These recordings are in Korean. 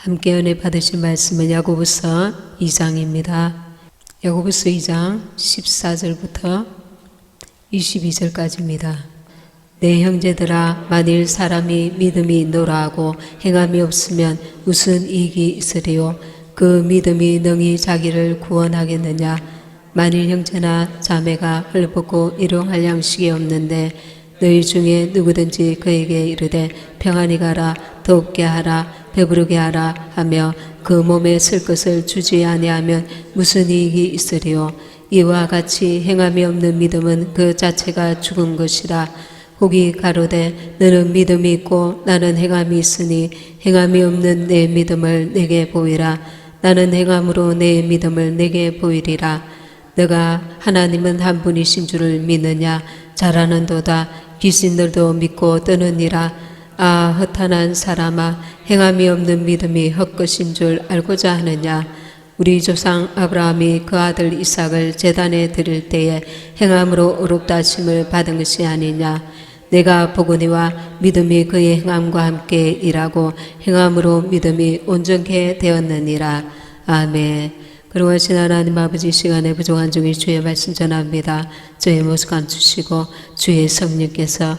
함께 은혜 받으신 말씀은 야고보서 2장입니다. 야고보서 2장 14절부터 22절까지입니다. 내 형제들아, 만일 사람이 믿음이 있노라 하고 행함이 없으면 무슨 이익이 있으리요? 그 믿음이 능히 자기를 구원하겠느냐? 만일 형제나 자매가 헐벗고 일용할 양식이 없는데 너희 중에 누구든지 그에게 이르되 평안히 가라, 덥게 하라, 배부르게 하라 하며 그 몸에 쓸 것을 주지 아니하면 무슨 이익이 있으리요? 이와 같이 행함이 없는 믿음은 그 자체가 죽은 것이라. 혹이 가로되 너는 믿음이 있고 나는 행함이 있으니 행함이 없는 내 믿음을 내게 보이라. 나는 행함으로 내 믿음을 내게 보이리라. 너가 하나님은 한 분이신 줄을 믿느냐? 잘하는도다. 귀신들도 믿고 떠느니라. 아, 허탄한 사람아, 행함이 없는 믿음이 헛것인 줄 알고자 하느냐? 우리 조상 아브라함이 그 아들 이삭을 제단에 드릴 때에 행함으로 의롭다 하심을 받은 것이 아니냐? 내가 보거니와 믿음이 그의 행함과 함께 일하고 행함으로 믿음이 온전케 되었느니라. 아멘. 그러하신 하나님 아버지, 시간에 부족한 중에 주의 말씀 전합니다. 저의 모습 감추시고 주의 성령께서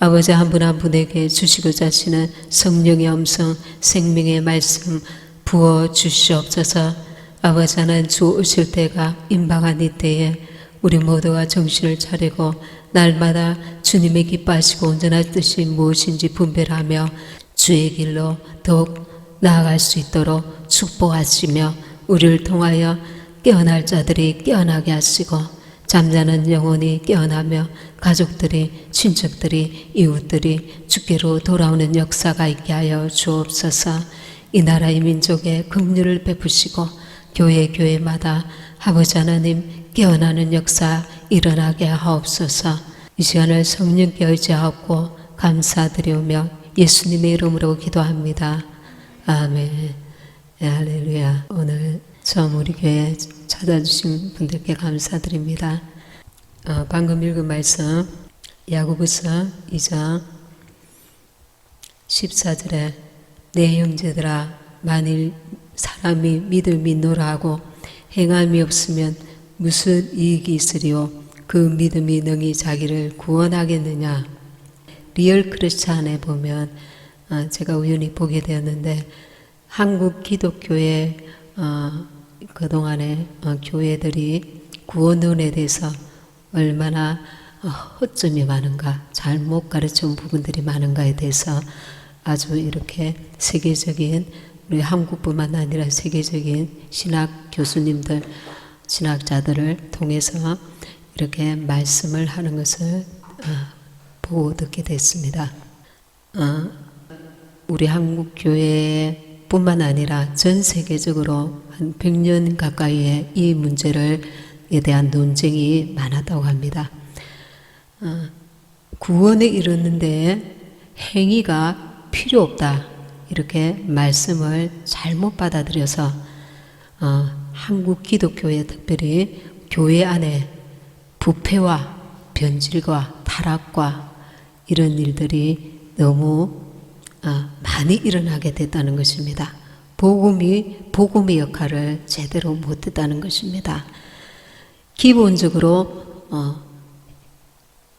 아버지 한 분 한 분에게 주시고자 하시는 성령의 음성, 생명의 말씀 부어 주시옵소서. 아버지 하나님, 주 오실 때가 임박한 이때에 우리 모두가 정신을 차리고 날마다 주님의 기뻐하시고 온전한 뜻이 무엇인지 분별하며 주의 길로 더욱 나아갈 수 있도록 축복하시며 우리를 통하여 깨어날 자들이 깨어나게 하시고 잠자는 영혼이 깨어나며 가족들이, 친척들이, 이웃들이 주께로 돌아오는 역사가 있게 하여 주옵소서. 이 나라의 민족에 긍휼을 베푸시고 교회마다 아버지 하나님 깨어나는 역사 일어나게 하옵소서. 이 시간을 성령께 의지하고 감사드리오며 예수님의 이름으로 기도합니다. 아멘. 할렐루야. 오늘 처음 우리 교회 찾아주신 분들께 감사드립니다. 방금 읽은 말씀 야고보서 2장 14절에 내 형제들아, 만일 사람이 믿음이 있노라 하고 행함이 없으면 무슨 이익이 있으리요? 그 믿음이 능히 자기를 구원하겠느냐? 리얼 크리스찬에 보면 제가 우연히 보게 되었는데 한국 기독교의 그동안에 교회들이 구원론에 대해서 얼마나 허점이 많은가, 잘못 가르쳐온 부분들이 많은가에 대해서 아주 이렇게 세계적인, 우리 한국뿐만 아니라 세계적인 신학 교수님들, 신학자들을 통해서 이렇게 말씀을 하는 것을 보고 듣게 됐습니다. 우리 한국 교회 뿐만 아니라 전 세계적으로 한 100년 가까이의 이 문제에 대한 논쟁이 많았다고 합니다. 구원에 이르는데 행위가 필요 없다, 이렇게 말씀을 잘못 받아들여서 한국 기독교에 특별히 교회 안에 부패와 변질과 타락과 이런 일들이 너무 많이 일어나게 됐다는 것입니다. 복음의 역할을 제대로 못했다는 것입니다. 기본적으로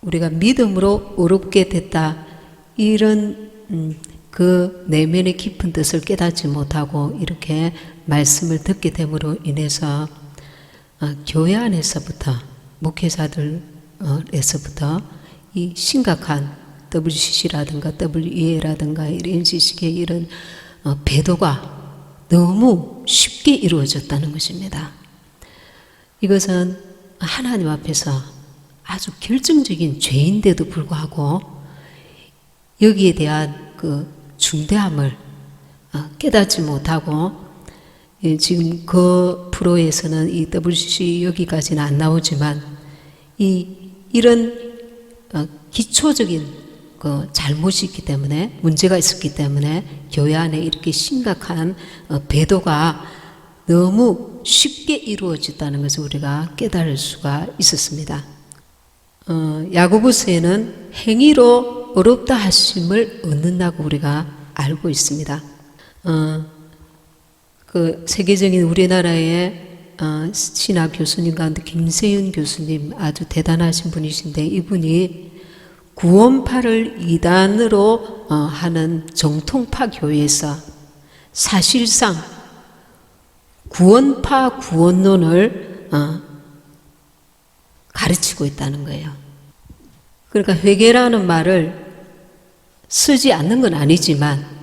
우리가 믿음으로 의롭게 됐다, 이런 그 내면의 깊은 뜻을 깨닫지 못하고 이렇게 말씀을 듣게 됨으로 인해서 교회 안에서부터, 목회자들에서부터 이 심각한 WCC라든가 WEA라든가 이런 지식의 이런 배도가 너무 쉽게 이루어졌다는 것입니다. 이것은 하나님 앞에서 아주 결정적인 죄인데도 불구하고 여기에 대한 그 중대함을 깨닫지 못하고, 지금 그 프로에서는 이 WCC 여기까지는 안 나오지만 이런 기초적인 그 잘못이 있기 때문에, 문제가 있었기 때문에 교회 안에 이렇게 심각한 배도가 너무 쉽게 이루어졌다는 것을 우리가 깨달을 수가 있었습니다. 야고보서에는 행위로 의롭다 하심을 얻는다고 우리가 알고 있습니다. 그 세계적인 우리나라의 신학 교수님 가운데 김세윤 교수님 아주 대단하신 분이신데, 이분이 구원파를 이단으로 하는 정통파 교회에서 사실상 구원파 구원론을 가르치고 있다는 거예요. 그러니까 회개라는 말을 쓰지 않는 건 아니지만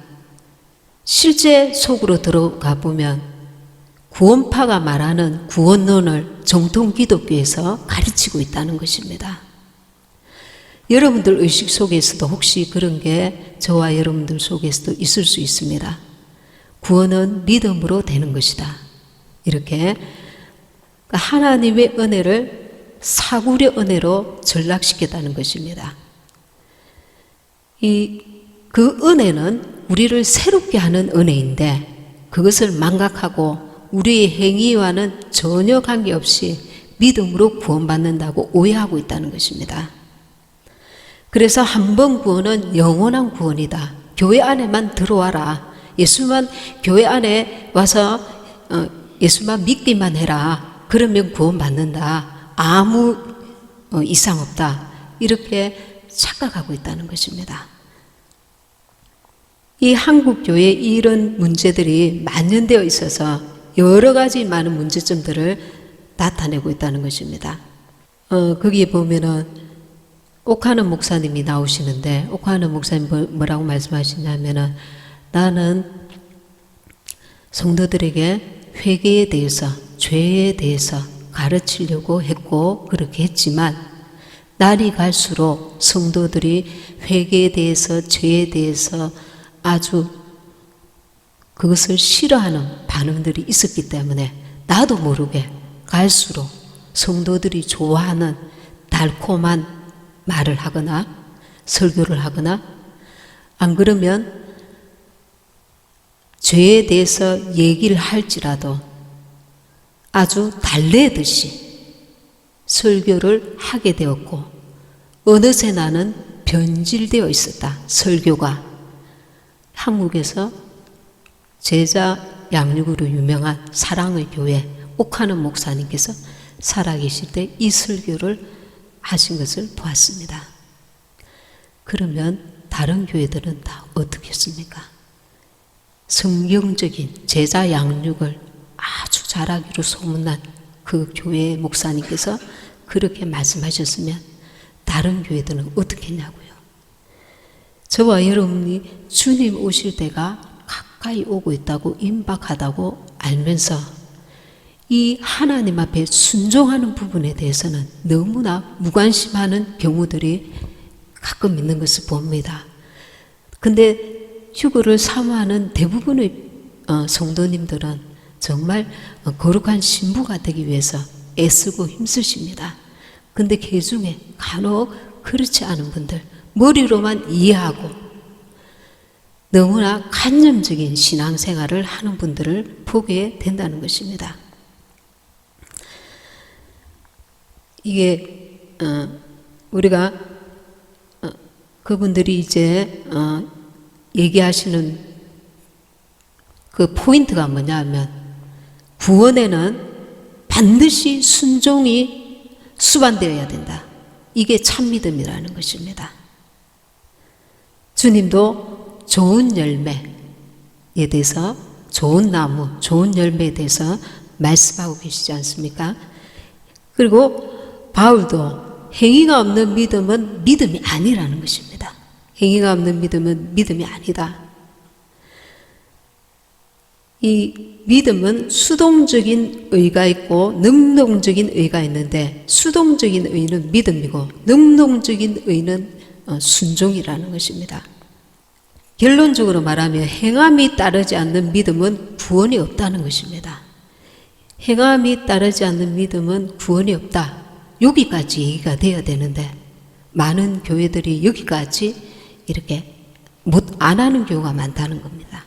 실제 속으로 들어가 보면 구원파가 말하는 구원론을 정통 기독교에서 가르치고 있다는 것입니다. 여러분들 의식 속에서도 혹시 그런 게 저와 여러분들 속에서도 있을 수 있습니다. 구원은 믿음으로 되는 것이다. 이렇게 하나님의 은혜를 사구려 은혜로 전락시켰다는 것입니다. 그 은혜는 우리를 새롭게 하는 은혜인데, 그것을 망각하고 우리의 행위와는 전혀 관계없이 믿음으로 구원받는다고 오해하고 있다는 것입니다. 그래서 한 번 구원은 영원한 구원이다. 교회 안에만 들어와라. 예수만 교회 안에 와서 예수만 믿기만 해라. 그러면 구원받는다. 아무 이상 없다. 이렇게 착각하고 있다는 것입니다. 이 한국 교회에 이런 문제들이 만연되어 있어서 여러 가지 많은 문제점들을 나타내고 있다는 것입니다. 거기에 보면은 옥하는 목사님이 나오시는데, 옥하는 목사님 뭐라고 말씀하시냐면은, 나는 성도들에게 회개에 대해서, 죄에 대해서 가르치려고 했고 그렇게 했지만, 날이 갈수록 성도들이 회개에 대해서, 죄에 대해서 아주 그것을 싫어하는 반응들이 있었기 때문에 나도 모르게 갈수록 성도들이 좋아하는 달콤한 말을 하거나 설교를 하거나, 안 그러면 죄에 대해서 얘기를 할지라도 아주 달래듯이 설교를 하게 되었고, 어느새 나는 변질되어 있었다. 설교가 한국에서 제자 양육으로 유명한 사랑의 교회 옥하는 목사님께서 살아계실 때 이 설교를 하신 것을 보았습니다. 그러면 다른 교회들은 다 어떻게 했습니까? 성경적인 제자 양육을 아주 잘하기로 소문난 그 교회 목사님께서 그렇게 말씀하셨으면 다른 교회들은 어떻게 했냐고요. 저와 여러분이 주님 오실 때가 가까이 오고 있다고, 임박하다고 알면서 이 하나님 앞에 순종하는 부분에 대해서는 너무나 무관심하는 경우들이 가끔 있는 것을 봅니다. 근데 휴거를 사모하는 대부분의 성도님들은 정말 거룩한 신부가 되기 위해서 애쓰고 힘쓰십니다. 근데 그 중에 간혹 그렇지 않은 분들, 머리로만 이해하고 너무나 관념적인 신앙생활을 하는 분들을 보게 된다는 것입니다. 이게 우리가 그분들이 이제 얘기하시는 그 포인트가 뭐냐면, 구원에는 반드시 순종이 수반되어야 된다. 이게 참 믿음이라는 것입니다. 주님도 좋은 열매에 대해서, 좋은 나무, 좋은 열매에 대해서 말씀하고 계시지 않습니까? 그리고 바울도 행위가 없는 믿음은 믿음이 아니라는 것입니다. 행위가 없는 믿음은 믿음이 아니다. 이 믿음은 수동적인 의가 있고 능동적인 의가 있는데, 수동적인 의는 믿음이고 능동적인 의는 순종이라는 것입니다. 결론적으로 말하면 행함이 따르지 않는 믿음은 구원이 없다는 것입니다. 행함이 따르지 않는 믿음은 구원이 없다. 여기까지 얘기가 돼야 되는데 많은 교회들이 여기까지 이렇게 안 하는 경우가 많다는 겁니다.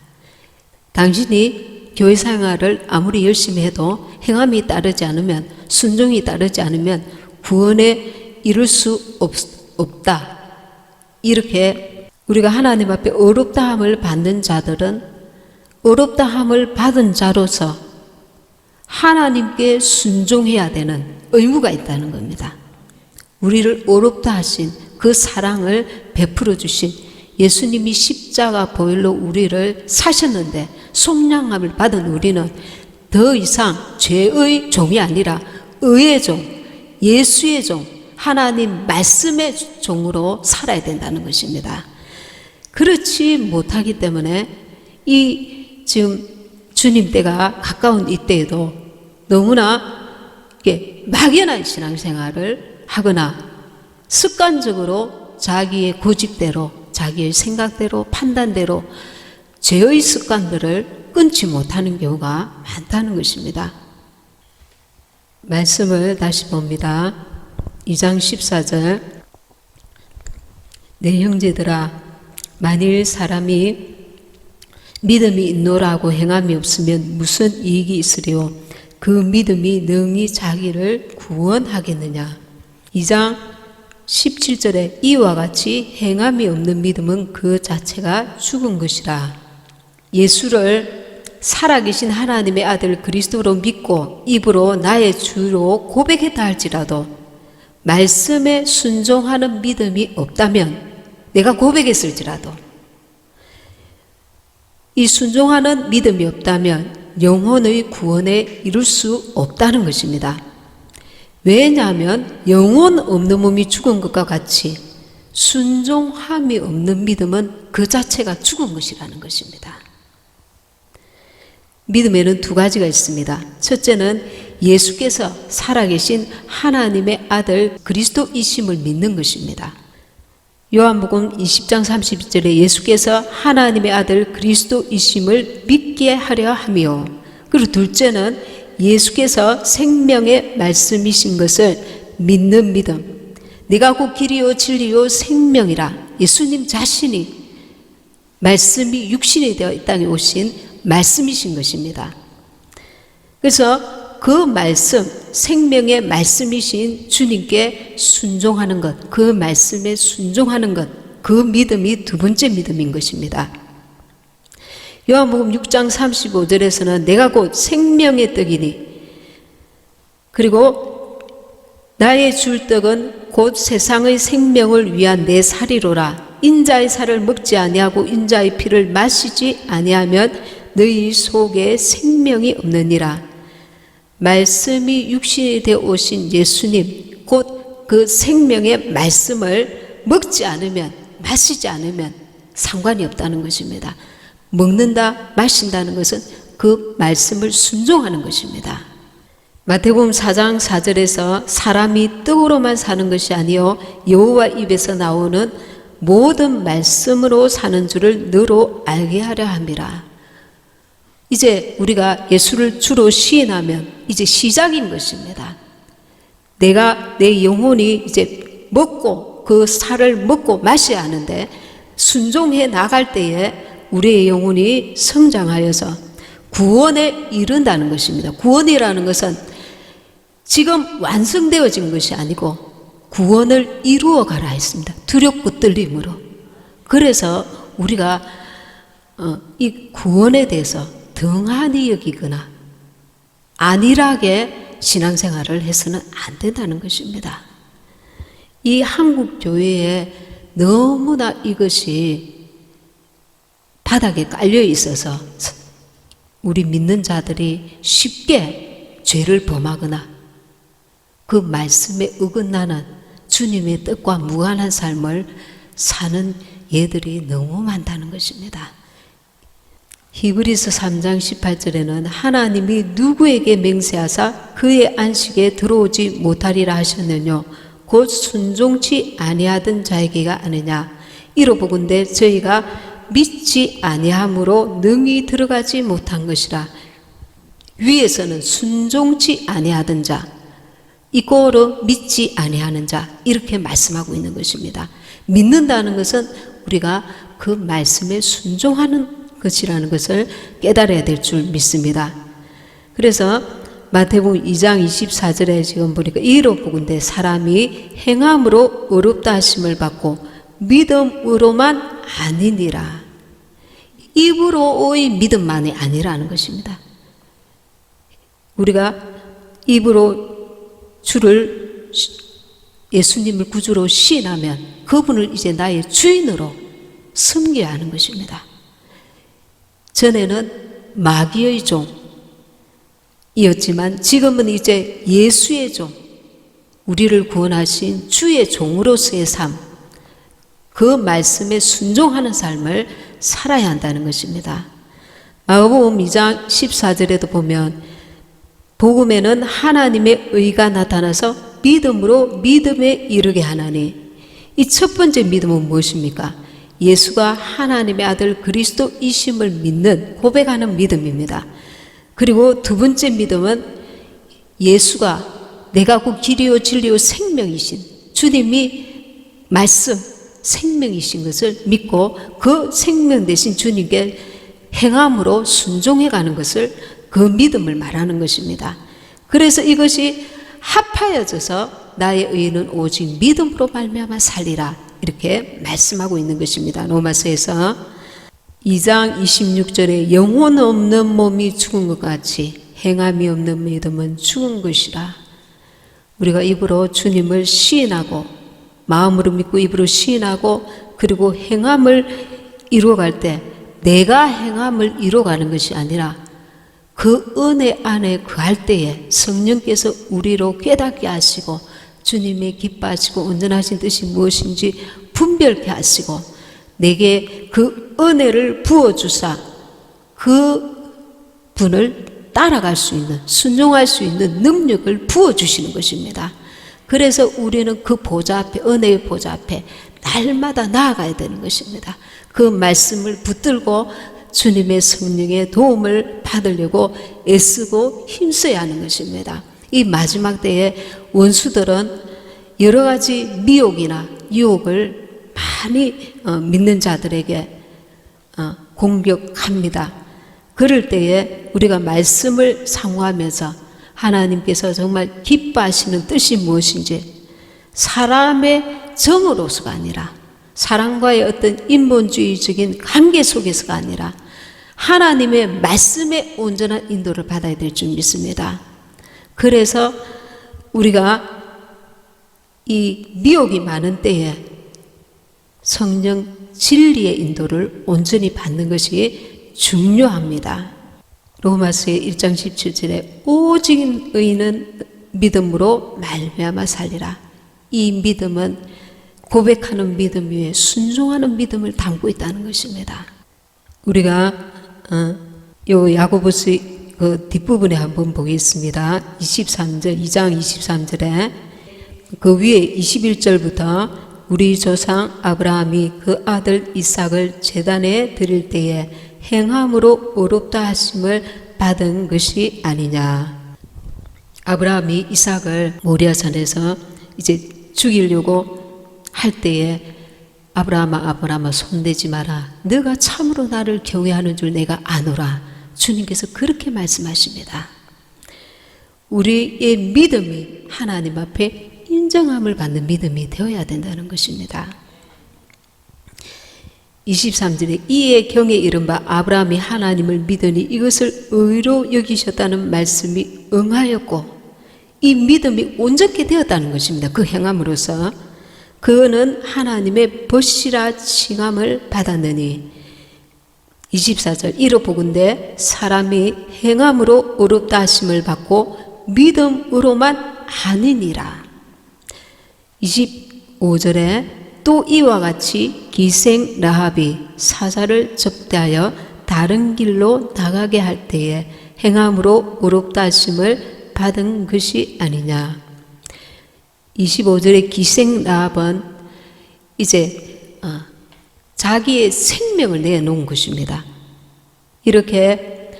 당신이 교회 생활을 아무리 열심히 해도 행함이 따르지 않으면, 순종이 따르지 않으면 구원에 이룰 수 없다. 이렇게 우리가 하나님 앞에 어렵다함을 받는 자들은 어렵다 함을 받은 자로서 하나님께 순종해야 되는 의무가 있다는 겁니다. 우리를 어렵다 하신 그 사랑을 베풀어 주신 예수님이 십자가 보혈로 우리를 사셨는데 속량함을 받은 우리는 더 이상 죄의 종이 아니라 의의 종, 예수의 종, 하나님 말씀의 종으로 살아야 된다는 것입니다. 그렇지 못하기 때문에 이 지금 주님 때가 가까운 이때에도 너무나 막연한 신앙생활을 하거나 습관적으로 자기의 고집대로, 자기의 생각대로, 판단대로 죄의 습관들을 끊지 못하는 경우가 많다는 것입니다. 말씀을 다시 봅니다. 2장 14절 내 형제들아 만일 사람이 믿음이 있노라고 행함이 없으면 무슨 이익이 있으리요 그 믿음이 능히 자기를 구원하겠느냐. 2장 17절에 이와 같이 행함이 없는 믿음은 그 자체가 죽은 것이라. 예수를 살아계신 하나님의 아들 그리스도로 믿고 입으로 나의 주로 고백했다 할지라도 말씀에 순종하는 믿음이 없다면, 내가 고백했을지라도 이 순종하는 믿음이 없다면 영혼의 구원에 이룰 수 없다는 것입니다. 왜냐하면 영혼 없는 몸이 죽은 것과 같이 순종함이 없는 믿음은 그 자체가 죽은 것이라는 것입니다. 믿음에는 두 가지가 있습니다. 첫째는 예수께서 살아계신 하나님의 아들 그리스도이심을 믿는 것입니다. 요한복음 20장 32절에 예수께서 하나님의 아들 그리스도이심을 믿게 하려 하며, 그리고 둘째는 예수께서 생명의 말씀이신 것을 믿는 믿음. 내가 곧 길이요 진리요 생명이라. 예수님 자신이 말씀이 육신이 되어 이 땅에 오신 말씀이신 것입니다. 그래서 그 말씀, 생명의 말씀이신 주님께 순종하는 것, 그 말씀에 순종하는 것, 그 믿음이 두 번째 믿음인 것입니다. 요한복음 6장 35절에서는 내가 곧 생명의 떡이니, 그리고 나의 줄 떡은 곧 세상의 생명을 위한 내 살이로라. 인자의 살을 먹지 아니하고 인자의 피를 마시지 아니하면 너희 속에 생명이 없느니라. 말씀이 육신이 되어 오신 예수님, 곧 그 생명의 말씀을 먹지 않으면, 마시지 않으면 상관이 없다는 것입니다. 먹는다, 마신다는 것은 그 말씀을 순종하는 것입니다. 마태복음 4장 4절에서 사람이 떡으로만 사는 것이 아니요 여호와 입에서 나오는 모든 말씀으로 사는 줄을 너로 알게 하려 함이라. 이제 우리가 예수를 주로 시인하면 이제 시작인 것입니다. 내가 내 영혼이 이제 먹고 그 살을 먹고 마셔야 하는데 순종해 나갈 때에 우리의 영혼이 성장하여서 구원에 이른다는 것입니다. 구원이라는 것은 지금 완성되어진 것이 아니고 구원을 이루어 가라 했습니다. 두렵고 떨림으로. 그래서 우리가 이 구원에 대해서 등한히 여기거나 안일하게 신앙생활을 해서는 안 된다는 것입니다. 이 한국 교회에 너무나 이것이 바닥에 깔려 있어서 우리 믿는 자들이 쉽게 죄를 범하거나 그 말씀에 어긋나는 주님의 뜻과 무관한 삶을 사는 예들이 너무 많다는 것입니다. 히브리서 3장 18절에는 하나님이 누구에게 맹세하사 그의 안식에 들어오지 못하리라 하셨느뇨 곧 순종치 아니하던 자에게가 아니냐. 이로보건대 저희가 믿지 아니함으로 능히 들어가지 못한 것이라. 위에서는 순종치 아니하던 자, 이꼬로 믿지 아니하는 자, 이렇게 말씀하고 있는 것입니다. 믿는다는 것은 우리가 그 말씀에 순종하는 것이라는 것을 깨달아야 될 줄 믿습니다. 그래서 마태복음 2장 24절에 지금 보니까 이로보건대 사람이 행함으로 의롭다 하심을 받고 믿음으로만 아니니라. 입으로의 믿음만이 아니라는 것입니다. 우리가 입으로 예수님을 구주로 시인하면 그분을 이제 나의 주인으로 섬겨야 하는 것입니다. 전에는 마귀의 종이었지만 지금은 이제 예수의 종, 우리를 구원하신 주의 종으로서의 삶, 그 말씀에 순종하는 삶을 살아야 한다는 것입니다. 마가복음 2장 14절에도 보면 복음에는 하나님의 의가 나타나서 믿음으로 믿음에 이르게 하나니, 이 첫 번째 믿음은 무엇입니까? 예수가 하나님의 아들 그리스도이심을 믿는, 고백하는 믿음입니다. 그리고 두 번째 믿음은 예수가 내가 그 길이요 진리요 생명이신 주님이 말씀 생명이신 것을 믿고 그 생명 되신 주님께 행함으로 순종해 가는 것을, 그 믿음을 말하는 것입니다. 그래서 이것이 합하여져서 나의 의는 오직 믿음으로 말미암아 살리라, 이렇게 말씀하고 있는 것입니다. 로마서에서 2장 26절에 영혼 없는 몸이 죽은 것 같이 행함이 없는 믿음은 죽은 것이라. 우리가 입으로 주님을 시인하고 마음으로 믿고 입으로 시인하고 그리고 행함을 이루어갈 때 내가 행함을 이루어가는 것이 아니라 그 은혜 안에 거할 때에 성령께서 우리로 깨닫게 하시고 주님의 기뻐하시고 온전하신 뜻이 무엇인지 분별케 하시고 내게 그 은혜를 부어주사 그 분을 따라갈 수 있는, 순종할 수 있는 능력을 부어주시는 것입니다. 그래서 우리는 그 보좌 앞에, 은혜의 보좌 앞에 날마다 나아가야 되는 것입니다. 그 말씀을 붙들고 주님의 성령의 도움을 받으려고 애쓰고 힘써야 하는 것입니다. 이 마지막 때에 원수들은 여러 가지 미혹이나 유혹을 많이 믿는 자들에게 공격합니다. 그럴 때에 우리가 말씀을 상고하면서 하나님께서 정말 기뻐하시는 뜻이 무엇인지, 사람의 정으로서가 아니라 사람과의 어떤 인본주의적인 관계 속에서가 아니라 하나님의 말씀의 온전한 인도를 받아야 될 줄 믿습니다. 그래서 우리가 이 미혹이 많은 때에 성령 진리의 인도를 온전히 받는 것이 중요합니다. 로마서의 1장 17절에 오직 의인은 믿음으로 말미암아 살리라. 이 믿음은 고백하는 믿음 위에 순종하는 믿음을 담고 있다는 것입니다. 우리가 요 야고보서 그 뒷부분에 한번 보겠습니다. 23절, 2장 23절에 그 위에 21절부터 우리 조상 아브라함이 그 아들 이삭을 제단에 드릴 때에 행함으로 의롭다 하심을 받은 것이 아니냐. 아브라함이 이삭을 모리아산에서 이제 죽이려고 할 때에 아브라함아 손대지 마라. 너가 참으로 나를 경외하는 줄 내가 아노라. 주님께서 그렇게 말씀하십니다. 우리의 믿음이 하나님 앞에 인정함을 받는 믿음이 되어야 된다는 것입니다. 23절에 이에 경에 이른 바 아브라함이 하나님을 믿으니 이것을 의로 여기셨다는 말씀이 응하였고, 이 믿음이 온전케 되었다는 것입니다. 그 행함으로써 그는 하나님의 벗이라 칭함을 받았느니, 24절 이로 보건대 사람이 행함으로 의롭다 하심을 받고 믿음으로만 아니니라. 25절에 또 이와 같이 기생 라합이 사자를 접대하여 다른 길로 나가게 할 때에 행함으로 의롭다 하심을 받은 것이 아니냐. 25절의 기생 라합은 이제 자기의 생명을 내놓은 것입니다. 이렇게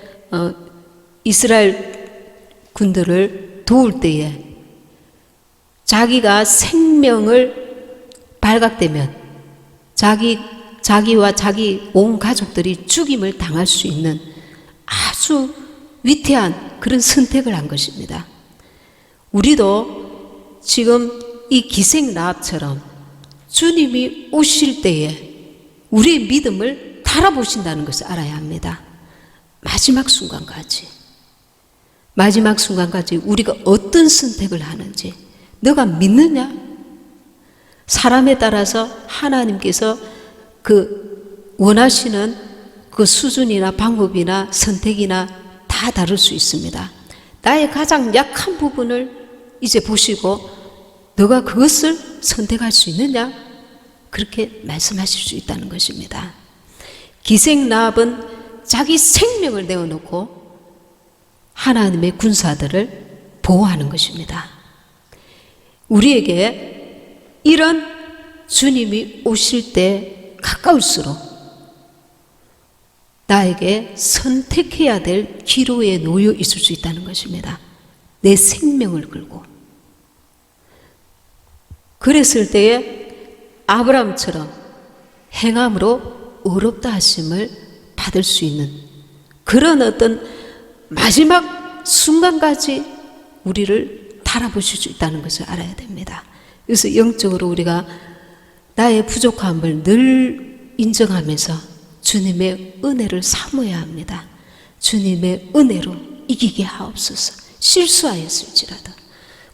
이스라엘 군들을 도울 때에 자기가 생명을 발각되면 자기와 자기 온 가족들이 죽임을 당할 수 있는 아주 위태한 그런 선택을 한 것입니다. 우리도 지금 이 기생 라합처럼 주님이 오실 때에 우리의 믿음을 달아보신다는 것을 알아야 합니다. 마지막 순간까지 우리가 어떤 선택을 하는지 너가 믿느냐? 사람에 따라서 하나님께서 그 원하시는 그 수준이나 방법이나 선택이나 다 다를 수 있습니다. 나의 가장 약한 부분을 이제 보시고 너가 그것을 선택할 수 있느냐? 그렇게 말씀하실 수 있다는 것입니다. 기생라합은 자기 생명을 내어놓고 하나님의 군사들을 보호하는 것입니다. 우리에게 이런 주님이 오실 때 가까울수록 나에게 선택해야 될 기로에 놓여 있을 수 있다는 것입니다. 내 생명을 걸고. 그랬을 때에 아브라함처럼 행함으로 의롭다 하심을 받을 수 있는 그런 어떤 마지막 순간까지 우리를 달아보실 수 있다는 것을 알아야 됩니다. 그래서 영적으로 우리가 나의 부족함을 늘 인정하면서 주님의 은혜를 사모해야 합니다. 주님의 은혜로 이기게 하옵소서. 실수하였을지라도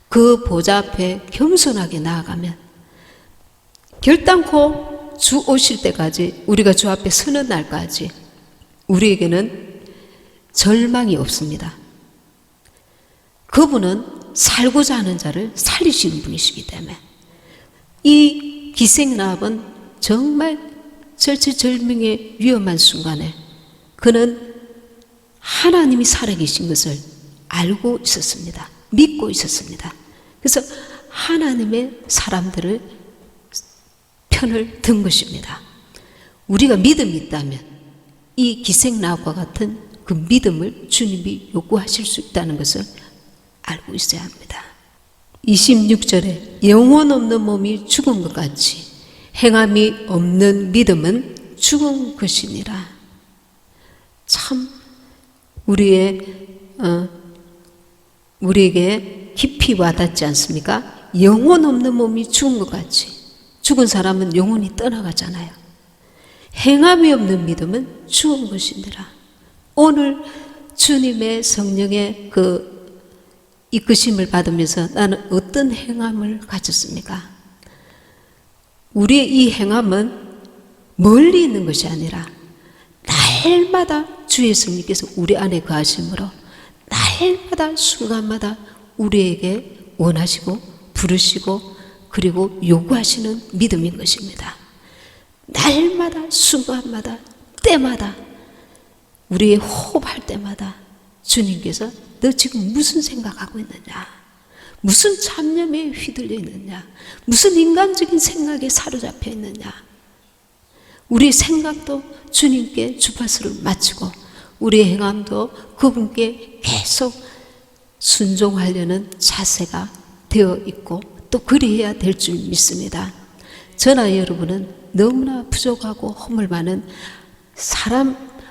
그 보좌 앞에 겸손하게 나아가면 결단코 주 오실 때까지 우리가 주 앞에 서는 날까지 우리에게는 절망이 없습니다. 그분은 살고자 하는 자를 살리시는 분이시기 때문에 이 기생라합은 정말 절체절명의 위험한 순간에 그는 하나님이 살아계신 것을 알고 있었습니다. 믿고 있었습니다. 그래서 하나님의 사람들을 편을 든 것입니다. 우리가 믿음이 있다면 이 기생라합과 같은 그 믿음을 주님이 요구하실 수 있다는 것을 알고 있어야 합니다. 26절에 영혼 없는 몸이 죽은 것 같이 행함이 없는 믿음은 죽은 것이니라. 참 우리에게 깊이 와닿지 않습니까? 영혼 없는 몸이 죽은 것 같이 죽은 사람은 영혼이 떠나가잖아요. 행함이 없는 믿음은 죽은 것이니라. 오늘 주님의 성령의 그 이끄심을 받으면서 나는 어떤 행함을 가졌습니까? 우리의 이 행함은 멀리 있는 것이 아니라 날마다 주 예수님께서 우리 안에 거하심으로 날마다 순간마다 우리에게 원하시고 부르시고 그리고 요구하시는 믿음인 것입니다. 날마다 순간마다 때마다 우리의 호흡할 때마다 주님께서 너 지금 무슨 생각하고 있느냐? 무슨 잡념에 휘둘려 있느냐? 무슨 인간적인 생각에 사로잡혀 있느냐? 우리 생각도 주님께 주파수를 맞추고 우리의 행함도 그분께 계속 순종하려는 자세가 되어 있고 또 그리해야 될 줄 믿습니다. 저나 여러분은 너무나 부족하고 허물 많은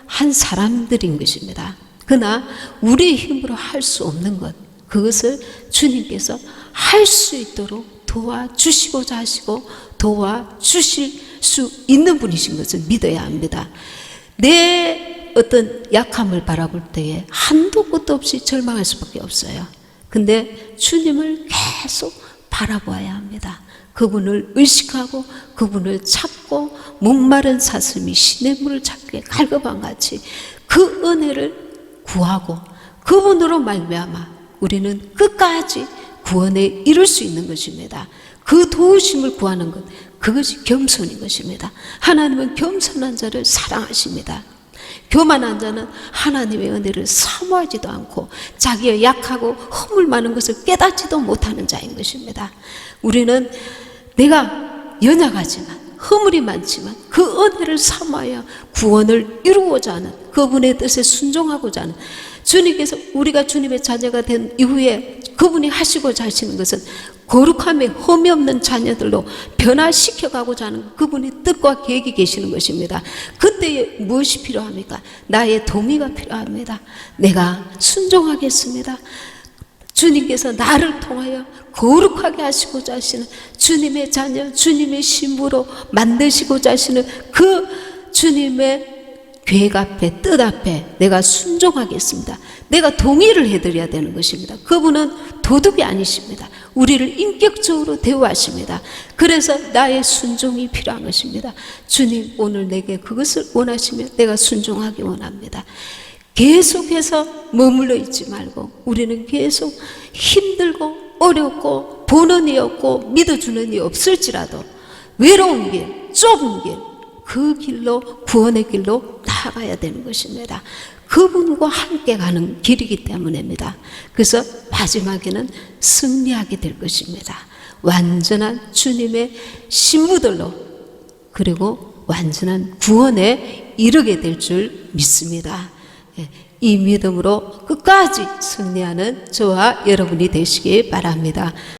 한 사람들인 것입니다. 그러나 우리의 힘으로 할 수 없는 것, 그것을 주님께서 할 수 있도록 도와주시고자 하시고 도와주실 수 있는 분이신 것을 믿어야 합니다. 내 어떤 약함을 바라볼 때에 한도 끝도 없이 절망할 수밖에 없어요. 근데 주님을 계속 바라보아야 합니다. 그분을 의식하고 그분을 찾고 목마른 사슴이 시냇물을 찾기에 갈급한 같이 그 은혜를 구하고 그분으로 말미암아 우리는 끝까지 구원에 이룰 수 있는 것입니다. 그 도우심을 구하는 것, 그것이 겸손인 것입니다. 하나님은 겸손한 자를 사랑하십니다. 교만한 자는 하나님의 은혜를 사모하지도 않고 자기의 약하고 허물 많은 것을 깨닫지도 못하는 자인 것입니다. 우리는 내가 연약하지만 허물이 많지만 그 은혜를 사모하여 구원을 이루고자 하는 그분의 뜻에 순종하고자 하는 주님께서 우리가 주님의 자녀가 된 이후에 그분이 하시고자 하시는 것은 거룩함에 흠이 없는 자녀들로 변화시켜가고자 하는 그분의 뜻과 계획이 계시는 것입니다. 그때에 무엇이 필요합니까? 나의 동의가 필요합니다. 내가 순종하겠습니다. 주님께서 나를 통하여 거룩하게 하시고자 하시는 주님의 자녀, 주님의 신부로 만드시고자 하시는 그 주님의 계획 앞에, 뜻 앞에 내가 순종하겠습니다. 내가 동의를 해드려야 되는 것입니다. 그분은 도둑이 아니십니다. 우리를 인격적으로 대우하십니다. 그래서 나의 순종이 필요한 것입니다. 주님, 오늘 내게 그것을 원하시면 내가 순종하기 원합니다. 계속해서 머물러 있지 말고 우리는 계속 힘들고 어렵고 보는 이 없고 믿어주는 이 없을지라도 외로운 길, 좁은 길, 그 길로, 구원의 길로 나아가야 되는 것입니다. 그분과 함께 가는 길이기 때문입니다. 그래서 마지막에는 승리하게 될 것입니다. 완전한 주님의 신부들로, 그리고 완전한 구원에 이르게 될 줄 믿습니다. 이 믿음으로 끝까지 승리하는 저와 여러분이 되시기 바랍니다.